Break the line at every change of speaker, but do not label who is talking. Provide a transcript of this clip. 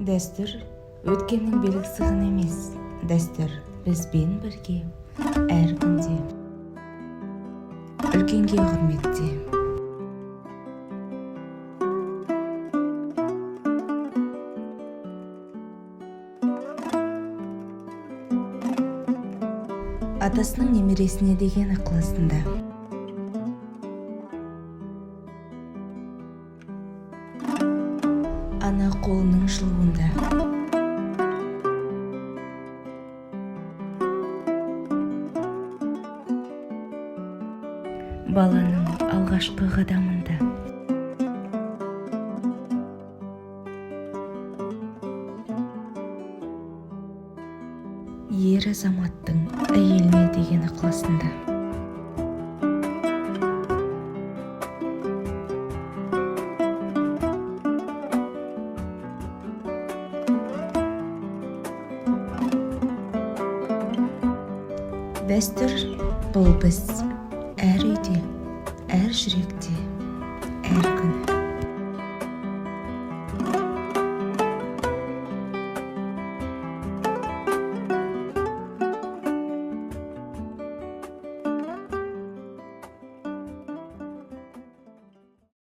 Дәстүр өткеннің белгісі ғана емес, дәстүр бізбен бірге әр күнде. Үлкенге құрметте. Атасының немересіне деген ықыласында. Ана қолының жылуында. Баланың алғашқы қадамында. Ер азаматтың әйеліне деген ықыласында. Дәстүр бұл біз әр үйде, әр жүректе, әр күн.